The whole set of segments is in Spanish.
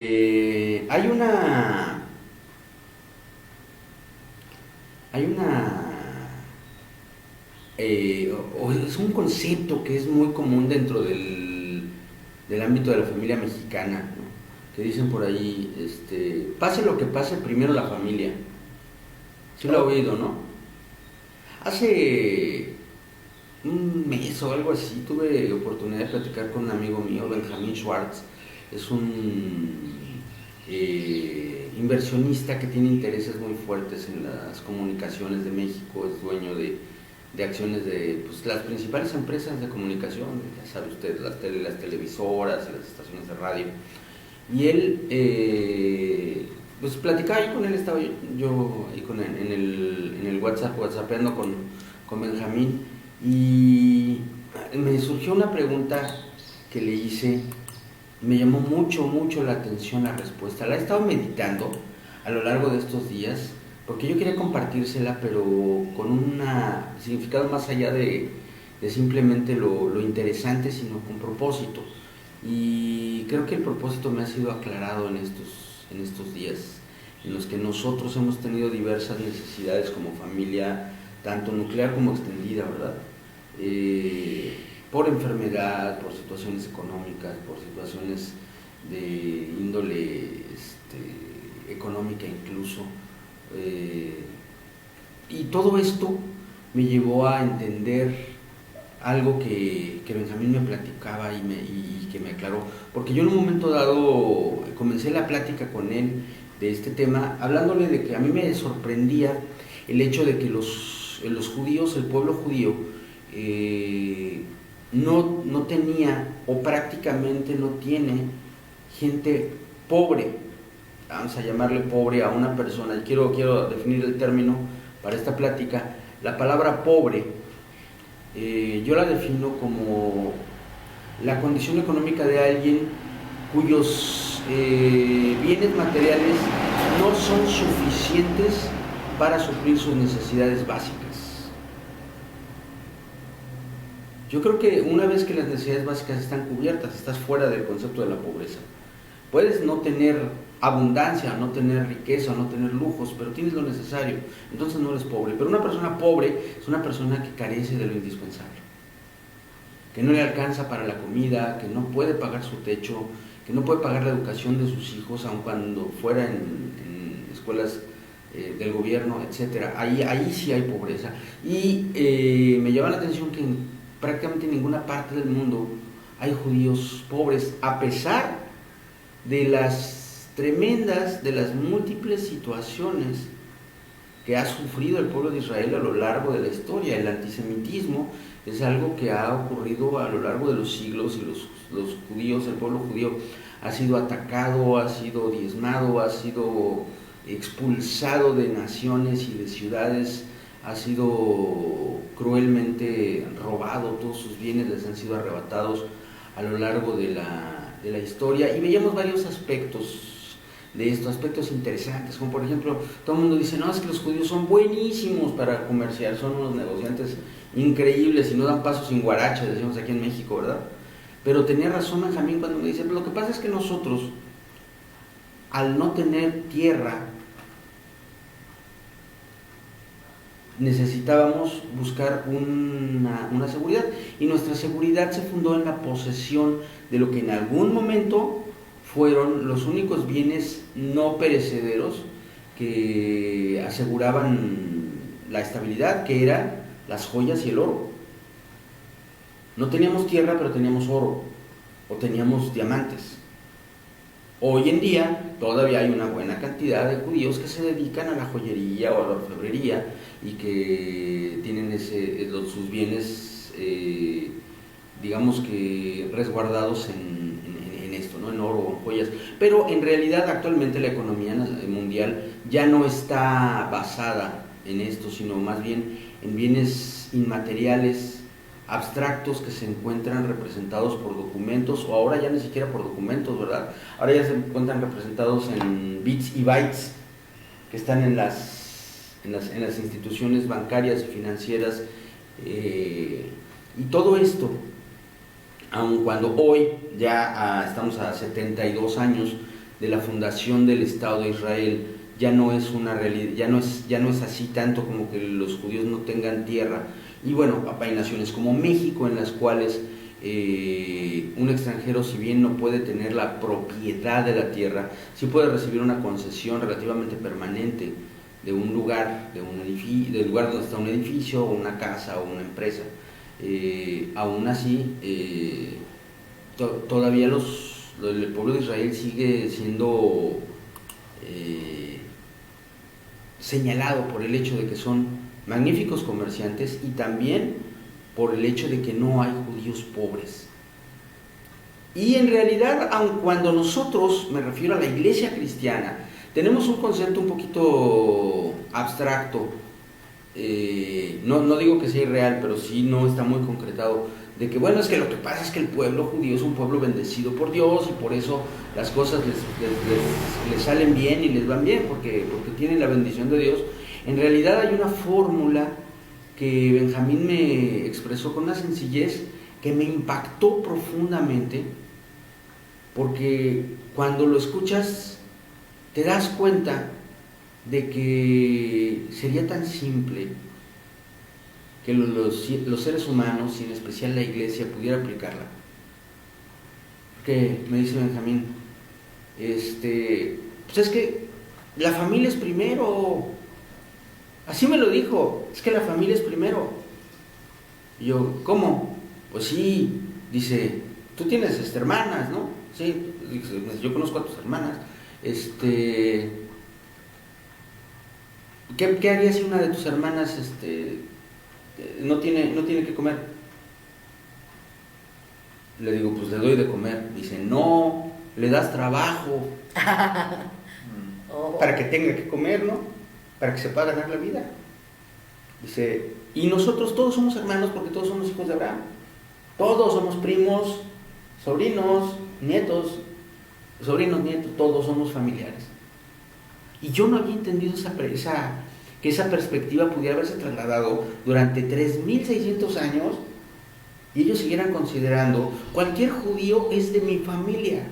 Hay una, o es un concepto que es muy común dentro del ámbito de la familia mexicana, ¿no? Que dicen por ahí, pase lo que pase, primero la familia. Sí lo he Oh, oído, ¿no? Hace un mes o algo así tuve oportunidad de platicar con un amigo mío, Benjamín Schwartz. Es un inversionista que tiene intereses muy fuertes en las comunicaciones de México, es dueño de acciones de pues, las principales empresas de comunicación, ya sabe usted, las televisoras y las estaciones de radio. Y él, pues platicaba ahí con él, estaba yo ahí en el WhatsApp, whatsappeando con Benjamín, y me surgió una pregunta que le hice. Me llamó mucho la atención la respuesta. La he estado meditando a lo largo de estos días, porque yo quería compartírsela, pero con un significado más allá de simplemente lo interesante, sino con propósito. Y creo que el propósito me ha sido aclarado en estos días, en los que nosotros hemos tenido diversas necesidades como familia, tanto nuclear como extendida, ¿verdad? Eh, por enfermedad, por situaciones económicas, por situaciones de índole económica incluso. Eh, y todo esto me llevó a entender algo que Benjamín me platicaba y que me aclaró, porque yo en un momento dado comencé la plática con él de este tema, hablándole de que a mí me sorprendía el hecho de que los judíos, el pueblo judío, no tenía o prácticamente no tiene gente pobre. Vamos a llamarle pobre a una persona, y quiero definir el término para esta plática. La palabra pobre, yo la defino como la condición económica de alguien cuyos bienes materiales no son suficientes para suplir sus necesidades básicas. Yo creo que una vez que las necesidades básicas están cubiertas, estás fuera del concepto de la pobreza. Puedes no tener abundancia, no tener riqueza, no tener lujos, pero tienes lo necesario, entonces no eres pobre. Pero una persona pobre es una persona que carece de lo indispensable, que no le alcanza para la comida, que no puede pagar su techo, que no puede pagar la educación de sus hijos, aun cuando fuera en escuelas del gobierno, etcétera. Ahí sí hay pobreza. Y me llama la atención que en prácticamente ninguna parte del mundo hay judíos pobres, a pesar de de las múltiples situaciones que ha sufrido el pueblo de Israel a lo largo de la historia. El antisemitismo es algo que ha ocurrido a lo largo de los siglos, y los judíos, el pueblo judío ha sido atacado, ha sido diezmado, ha sido expulsado de naciones y de ciudades, ha sido cruelmente robado, todos sus bienes les han sido arrebatados a lo largo de la historia, y veíamos varios aspectos de estos aspectos interesantes, como por ejemplo, todo el mundo dice, no, es que los judíos son buenísimos para comerciar, son unos negociantes increíbles y no dan paso sin guaracha, decimos aquí en México, ¿verdad? Pero tenía razón Benjamín cuando me dice, lo que pasa es que nosotros, al no tener tierra, necesitábamos buscar una seguridad, y nuestra seguridad se fundó en la posesión de lo que en algún momento fueron los únicos bienes no perecederos que aseguraban la estabilidad, que eran las joyas y el oro. No teníamos tierra, pero teníamos oro, o teníamos diamantes. Hoy en día todavía hay una buena cantidad de judíos que se dedican a la joyería o a la orfebrería y que tienen sus bienes, digamos que resguardados en esto, ¿no? En oro o en joyas. Pero en realidad actualmente la economía mundial ya no está basada en esto, sino más bien en bienes inmateriales, abstractos, que se encuentran representados por documentos, o ahora ya ni siquiera por documentos, ¿verdad? Ahora ya se encuentran representados en bits y bytes que están en las instituciones bancarias y financieras, y todo esto, aun cuando hoy ya estamos a 72 años de la fundación del Estado de Israel ya no es una realidad, ya no es así tanto como que los judíos no tengan tierra. Y bueno, hay naciones como México en las cuales un extranjero, si bien no puede tener la propiedad de la tierra, sí puede recibir una concesión relativamente permanente de un lugar, del lugar donde está un edificio, o una casa, o una empresa. Aún así, todavía el pueblo de Israel sigue siendo señalado por el hecho de que son magníficos comerciantes y también por el hecho de que no hay judíos pobres. Y en realidad, aun cuando nosotros, me refiero a la iglesia cristiana, tenemos un concepto un poquito abstracto, no digo que sea irreal, pero sí no está muy concretado, de que bueno, es que lo que pasa es que el pueblo judío es un pueblo bendecido por Dios y por eso las cosas les salen bien y les van bien, porque tienen la bendición de Dios. En realidad hay una fórmula que Benjamín me expresó con una sencillez que me impactó profundamente, porque cuando lo escuchas te das cuenta de que sería tan simple que los seres humanos, y en especial la iglesia, pudiera aplicarla. Porque me dice Benjamín, pues es que la familia es primero. Así me lo dijo, es que la familia es primero. Y yo, ¿cómo? Pues sí, dice, tú tienes hermanas, ¿no? Sí, yo conozco a tus hermanas. ¿Qué harías si una de tus hermanas no tiene que comer? Le digo, pues le doy de comer. Dice, no, le das trabajo para que tenga que comer, ¿no? Para que se pueda ganar la vida. Dice, y nosotros todos somos hermanos porque todos somos hijos de Abraham. Todos somos primos, sobrinos, nietos, todos somos familiares. Y yo no había entendido que esa perspectiva pudiera haberse trasladado durante 3.600 años y ellos siguieran considerando, cualquier judío es de mi familia.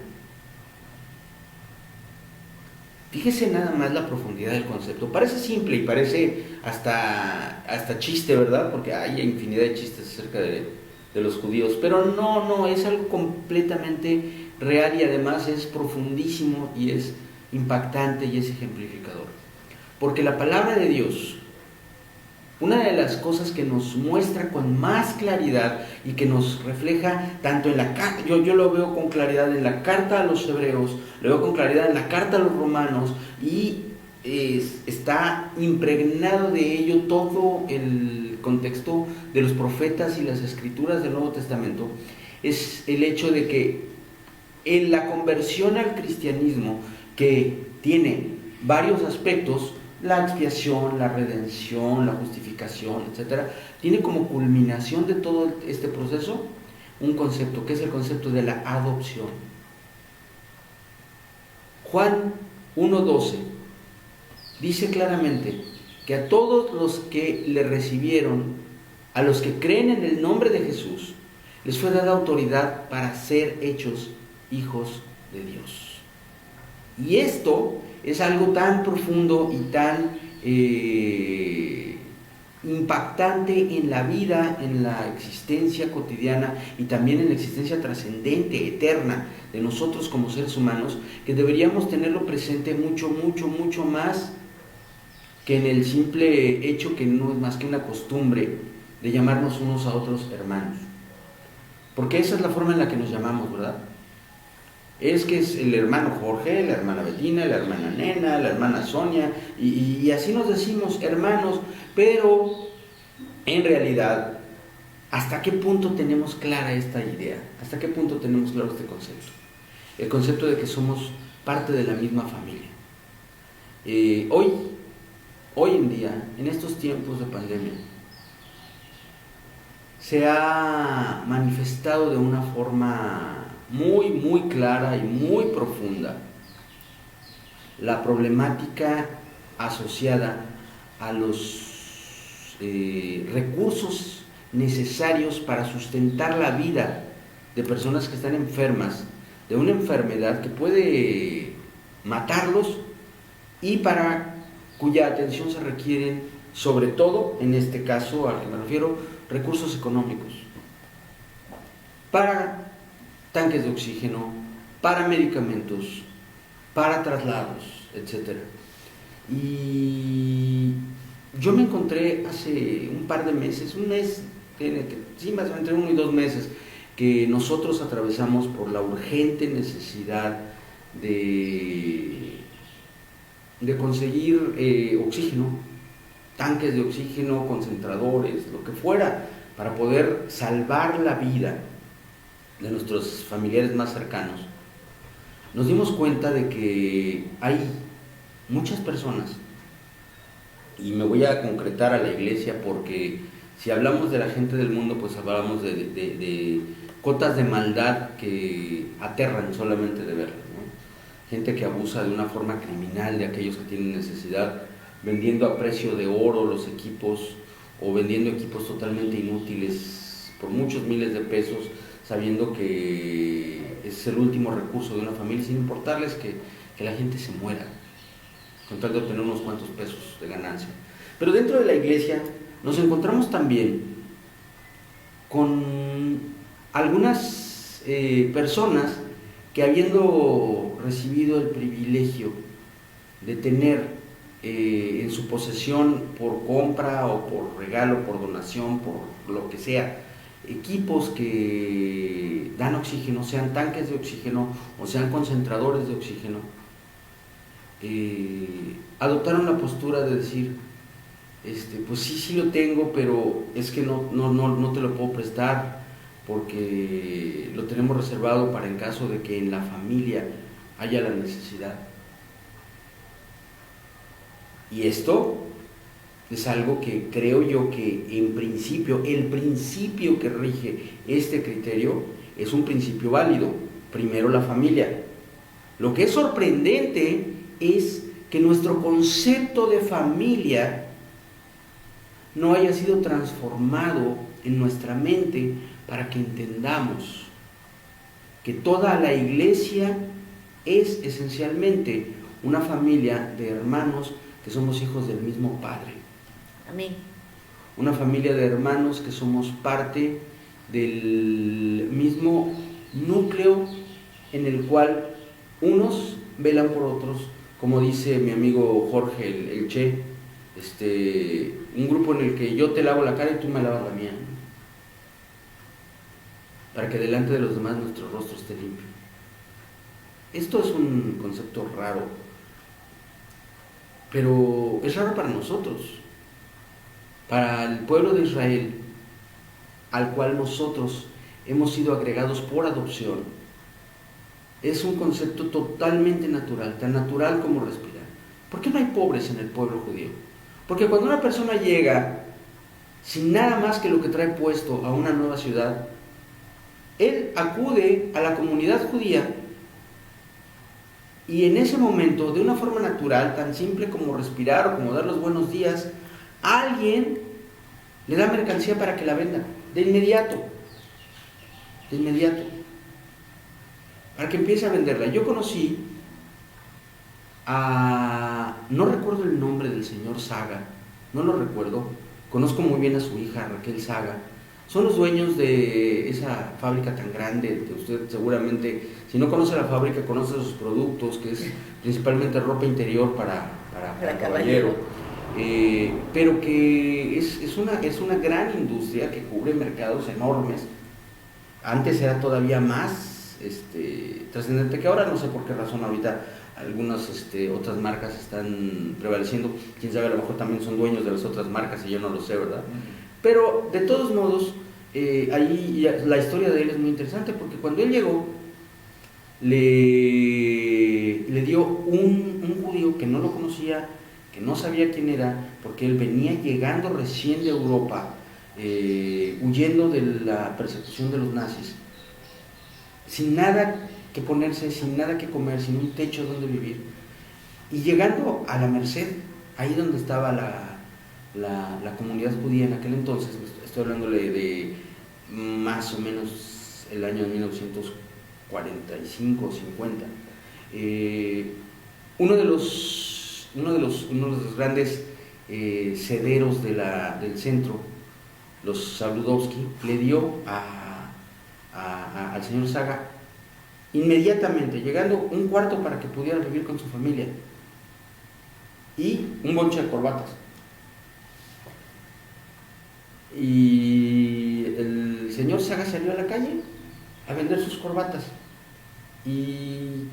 Fíjese nada más la profundidad del concepto. Parece simple y parece hasta chiste, ¿verdad? Porque hay infinidad de chistes acerca de los judíos, pero no, es algo completamente real y además es profundísimo y es impactante y es ejemplificador. Porque la palabra de Dios, una de las cosas que nos muestra con más claridad y que nos refleja tanto en la carta, yo lo veo con claridad en la carta a los hebreos, lo veo con claridad en la carta a los romanos, y está impregnado de ello todo el contexto de los profetas y las escrituras del Nuevo Testamento, es el hecho de que en la conversión al cristianismo, que tiene varios aspectos, la expiación, la redención, la justificación, etc., tiene como culminación de todo este proceso un concepto, que es el concepto de la adopción. Juan 1:12 dice claramente que a todos los que le recibieron, a los que creen en el nombre de Jesús, les fue dada autoridad para ser hechos hijos de Dios. Y esto es algo tan profundo y tan impactante en la vida, en la existencia cotidiana y también en la existencia trascendente, eterna de nosotros como seres humanos, que deberíamos tenerlo presente mucho más que en el simple hecho, que no es más que una costumbre, de llamarnos unos a otros hermanos. Porque esa es la forma en la que nos llamamos, ¿verdad? Es que es el hermano Jorge, la hermana Betina, la hermana Nena, la hermana Sonia, y así nos decimos hermanos, pero en realidad, ¿hasta qué punto tenemos clara esta idea? ¿Hasta qué punto tenemos claro este concepto? El concepto de que somos parte de la misma familia. Hoy en día, en estos tiempos de pandemia, se ha manifestado de una forma muy clara y muy profunda la problemática asociada a los recursos necesarios para sustentar la vida de personas que están enfermas de una enfermedad que puede matarlos, y para cuya atención se requieren, sobre todo, en este caso al que me refiero, recursos económicos, para tanques de oxígeno, para medicamentos, para traslados, etc. Y yo me encontré hace un par de meses, un mes, sí, más o menos entre 1 y 2 meses, que nosotros atravesamos por la urgente necesidad de conseguir oxígeno, tanques de oxígeno, concentradores, lo que fuera, para poder salvar la vida de nuestros familiares más cercanos. Nos dimos cuenta de que hay muchas personas, y me voy a concretar a la iglesia, porque si hablamos de la gente del mundo, pues hablamos de cotas de maldad que aterran solamente de verlas, ¿no? Gente que abusa de una forma criminal de aquellos que tienen necesidad, vendiendo a precio de oro los equipos, o vendiendo equipos totalmente inútiles por muchos miles de pesos, sabiendo que es el último recurso de una familia, sin importarles que la gente se muera, con tal de obtener unos cuantos pesos de ganancia. Pero dentro de la iglesia nos encontramos también con algunas personas que, habiendo recibido el privilegio de tener en su posesión, por compra o por regalo, por donación, por lo que sea, equipos que dan oxígeno, sean tanques de oxígeno o sean concentradores de oxígeno, adoptaron la postura de decir, pues sí lo tengo, pero es que no te lo puedo prestar, porque lo tenemos reservado para en caso de que en la familia haya la necesidad. Y esto es algo que creo yo que en principio, el principio que rige este criterio es un principio válido. Primero la familia. Lo que es sorprendente es que nuestro concepto de familia no haya sido transformado en nuestra mente para que entendamos que toda la iglesia es esencialmente una familia de hermanos que somos hijos del mismo Padre. Amén. Una familia de hermanos que somos parte del mismo núcleo en el cual unos velan por otros, como dice mi amigo Jorge el Che, un grupo en el que yo te lavo la cara y tú me lavas la mía, ¿no? Para que delante de los demás nuestro rostro esté limpio. Esto es un concepto raro, pero es raro para nosotros, para el pueblo de Israel, al cual nosotros hemos sido agregados por adopción. Es un concepto totalmente natural, tan natural como respirar. ¿Por qué no hay pobres en el pueblo judío? Porque cuando una persona llega sin nada más que lo que trae puesto a una nueva ciudad, él acude a la comunidad judía y en ese momento, de una forma natural, tan simple como respirar o como dar los buenos días, alguien le da mercancía para que la venda, de inmediato, para que empiece a venderla. Yo conocí no recuerdo el nombre del señor Saga, no lo recuerdo, conozco muy bien a su hija Raquel Saga. Son los dueños de esa fábrica tan grande, que usted seguramente, si no conoce la fábrica, conoce sus productos, que es principalmente ropa interior para caballero. Pero que es una gran industria que cubre mercados enormes. Antes era todavía más trascendente que ahora, no sé por qué razón ahorita algunas otras marcas están prevaleciendo, quién sabe, a lo mejor también son dueños de las otras marcas y yo no lo sé, ¿verdad? Pero de todos modos, ahí la historia de él es muy interesante, porque cuando él llegó, le dio un judío que no lo conocía, que no sabía quién era, porque él venía llegando recién de Europa, huyendo de la persecución de los nazis, sin nada que ponerse, sin nada que comer, sin un techo donde vivir, y llegando a la Merced, ahí donde estaba la comunidad judía en aquel entonces, estoy hablándole de más o menos el año de 1945 o 50, Uno de los grandes cederos del centro, los Saludowski, le dio al señor Saga inmediatamente, llegando, un cuarto para que pudiera vivir con su familia y un bonche de corbatas. Y el señor Saga salió a la calle a vender sus corbatas y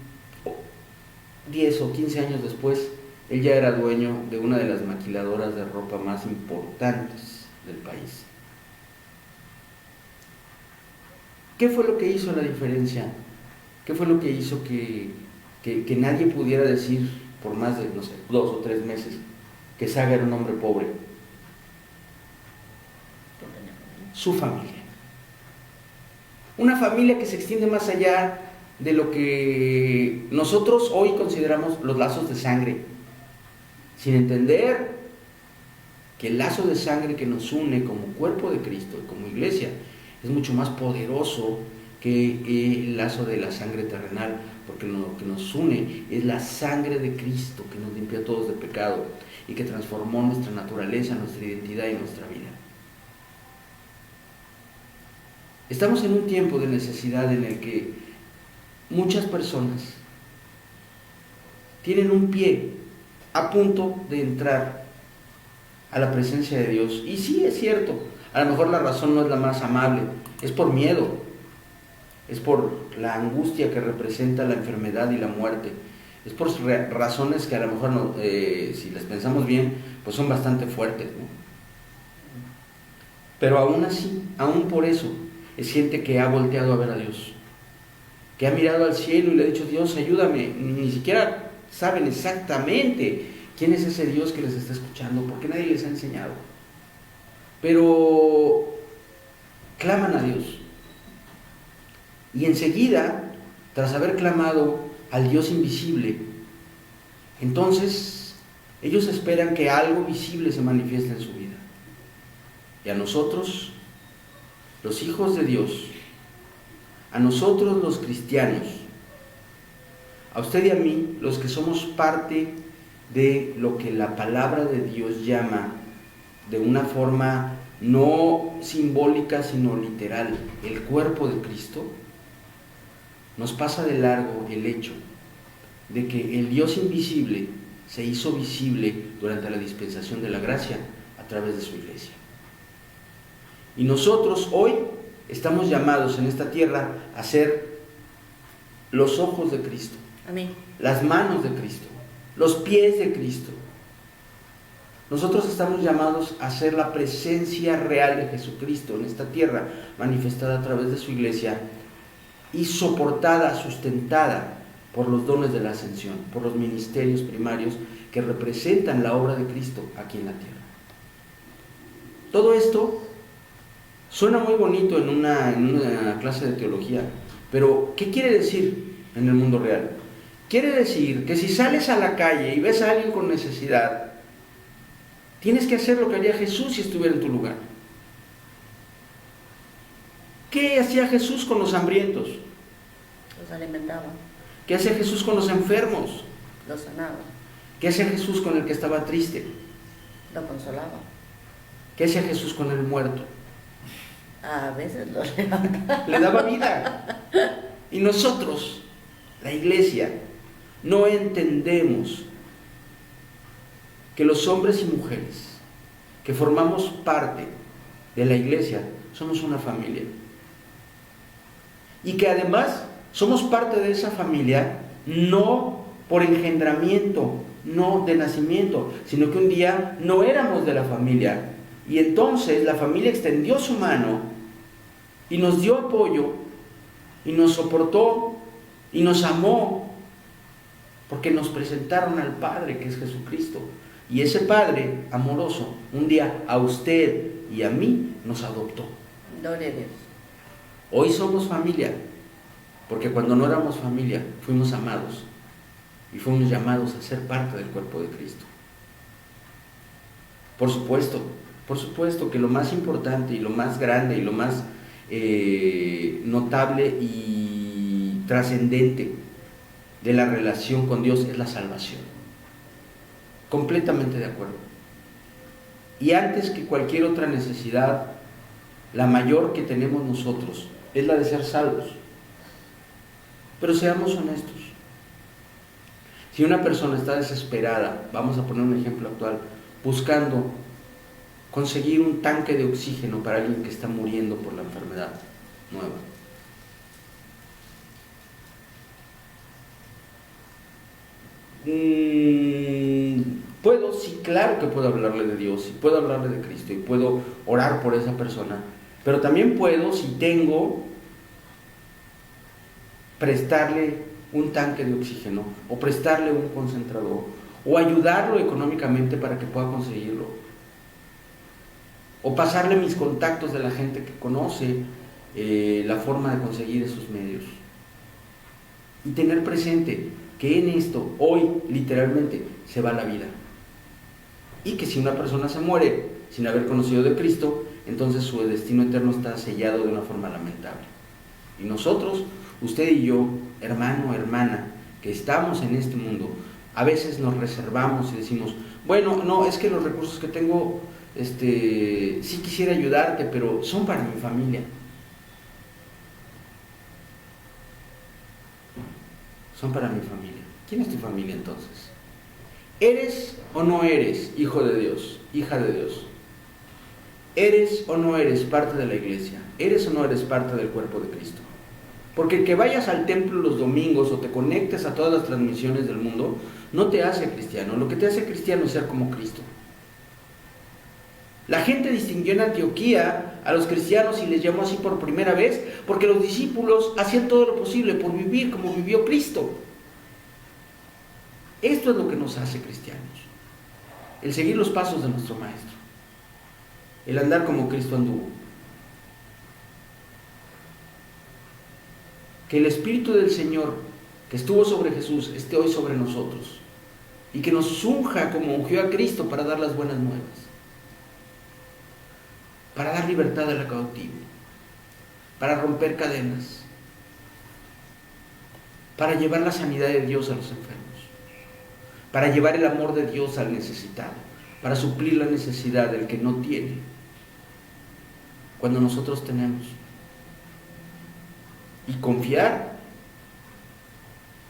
10 o 15 años después él ya era dueño de una de las maquiladoras de ropa más importantes del país. ¿Qué fue lo que hizo la diferencia? ¿Qué fue lo que hizo que nadie pudiera decir por más de, no sé, 2 o 3 meses que Saga era un hombre pobre? Su familia. Una familia que se extiende más allá de lo que nosotros hoy consideramos los lazos de sangre, sin entender que el lazo de sangre que nos une como cuerpo de Cristo y como iglesia es mucho más poderoso que el lazo de la sangre terrenal, porque lo que nos une es la sangre de Cristo que nos limpia a todos de pecado y que transformó nuestra naturaleza, nuestra identidad y nuestra vida. Estamos en un tiempo de necesidad en el que muchas personas tienen un pie a punto de entrar a la presencia de Dios. Y sí, es cierto, a lo mejor la razón no es la más amable, es por miedo, es por la angustia que representa la enfermedad y la muerte, es por razones que a lo mejor no, si las pensamos bien, pues son bastante fuertes, ¿no? Pero aún así, aún por eso, es gente que ha volteado a ver a Dios, que ha mirado al cielo y le ha dicho: Dios, ayúdame. Ni siquiera saben exactamente quién es ese Dios que les está escuchando, porque nadie les ha enseñado. Pero claman a Dios. Y enseguida, tras haber clamado al Dios invisible, entonces ellos esperan que algo visible se manifieste en su vida. Y a nosotros, los hijos de Dios, a nosotros los cristianos, a usted y a mí, los que somos parte de lo que la palabra de Dios llama, de una forma no simbólica sino literal, el cuerpo de Cristo, nos pasa de largo el hecho de que el Dios invisible se hizo visible durante la dispensación de la gracia a través de su iglesia. Y nosotros hoy estamos llamados en esta tierra a ser los ojos de Cristo. Amén. Las manos de Cristo, los pies de Cristo. Nosotros estamos llamados a ser la presencia real de Jesucristo en esta tierra, manifestada a través de su iglesia y soportada, sustentada por los dones de la ascensión, por los ministerios primarios que representan la obra de Cristo aquí en la tierra. Todo esto suena muy bonito en una clase de teología, pero ¿qué quiere decir en el mundo real? Quiere decir que si sales a la calle y ves a alguien con necesidad, tienes que hacer lo que haría Jesús si estuviera en tu lugar. ¿Qué hacía Jesús con los hambrientos? Los alimentaba. ¿Qué hacía Jesús con los enfermos? Los sanaba. ¿Qué hacía Jesús con el que estaba triste? Lo consolaba. ¿Qué hacía Jesús con el muerto? A veces lo levantaba. Le daba vida. Y nosotros, la iglesia, no entendemos que los hombres y mujeres que formamos parte de la iglesia somos una familia. Y que además somos parte de esa familia no por engendramiento, no de nacimiento, sino que un día no éramos de la familia. Y entonces la familia extendió su mano y nos dio apoyo y nos soportó y nos amó porque nos presentaron al Padre, que es Jesucristo. Y ese Padre amoroso un día a usted y a mí nos adoptó. Gloria a Dios. Hoy somos familia, porque cuando no éramos familia fuimos amados y fuimos llamados a ser parte del cuerpo de Cristo. Por supuesto que lo más importante y lo más grande y lo más notable y trascendente de la relación con Dios es la salvación. Completamente de acuerdo. Y antes que cualquier otra necesidad, la mayor que tenemos nosotros es la de ser salvos. Pero seamos honestos. Si una persona está desesperada, vamos a poner un ejemplo actual, buscando conseguir un tanque de oxígeno para alguien que está muriendo por la enfermedad nueva. Puedo, sí, claro que puedo hablarle de Dios, y puedo hablarle de Cristo, y puedo orar por esa persona, pero también puedo, si tengo, prestarle un tanque de oxígeno, o prestarle un concentrador, o ayudarlo económicamente para que pueda conseguirlo, o pasarle mis contactos de la gente que conoce la forma de conseguir esos medios. Y tener presente que en esto, hoy, literalmente, se va la vida. Y que si una persona se muere sin haber conocido de Cristo, entonces su destino eterno está sellado de una forma lamentable. Y nosotros, usted y yo, hermano, hermana, que estamos en este mundo, a veces nos reservamos y decimos, bueno, no, es que los recursos que tengo, sí quisiera ayudarte, pero son para mi familia. Son para mi familia. ¿Quién es tu familia entonces? ¿Eres o no eres hijo de Dios, hija de Dios? ¿Eres o no eres parte de la iglesia? ¿Eres o no eres parte del cuerpo de Cristo? Porque el que vayas al templo los domingos o te conectes a todas las transmisiones del mundo, no te hace cristiano. Lo que te hace cristiano es ser como Cristo. La gente distinguió en Antioquía a los cristianos y les llamó así por primera vez, porque los discípulos hacían todo lo posible por vivir como vivió Cristo. Esto es lo que nos hace cristianos. El seguir los pasos de nuestro Maestro. El andar como Cristo anduvo. Que el Espíritu del Señor que estuvo sobre Jesús esté hoy sobre nosotros. Y que nos unja como ungió a Cristo para dar las buenas nuevas. Para dar libertad al cautivo. Para romper cadenas. Para llevar la sanidad de Dios a los enfermos. Para llevar el amor de Dios al necesitado, para suplir la necesidad del que no tiene, cuando nosotros tenemos. Y confiar,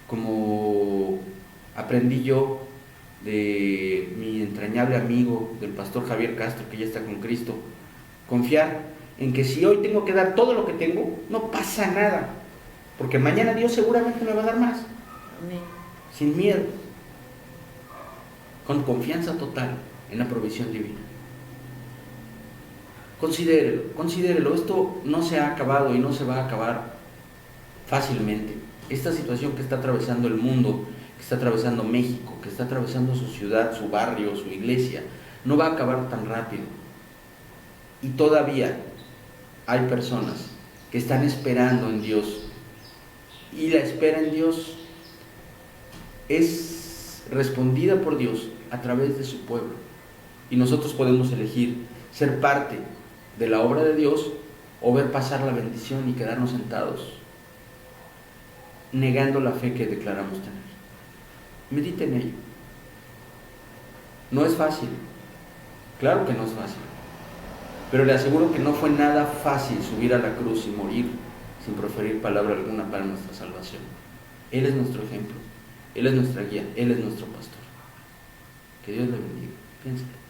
como aprendí yo de mi entrañable amigo, del pastor Javier Castro, que ya está con Cristo, confiar en que si hoy tengo que dar todo lo que tengo, no pasa nada, porque mañana Dios seguramente me va a dar más. Amén. Sin miedo. Con confianza total en la provisión divina. Considérelo. Esto no se ha acabado y no se va a acabar fácilmente. Esta situación que está atravesando el mundo, que está atravesando México, que está atravesando su ciudad, su barrio, su iglesia, no va a acabar tan rápido. Y todavía hay personas que están esperando en Dios. Y la espera en Dios es respondida por Dios a través de su pueblo, y nosotros podemos elegir ser parte de la obra de Dios o ver pasar la bendición y quedarnos sentados negando la fe que declaramos tener. Medite en ello. No es fácil, claro que no es fácil, pero le aseguro que no fue nada fácil subir a la cruz y morir sin proferir palabra alguna para nuestra salvación. Él es nuestro ejemplo, Él es nuestra guía, Él es nuestro pastor. Que Dios le bendiga. Piénsalo.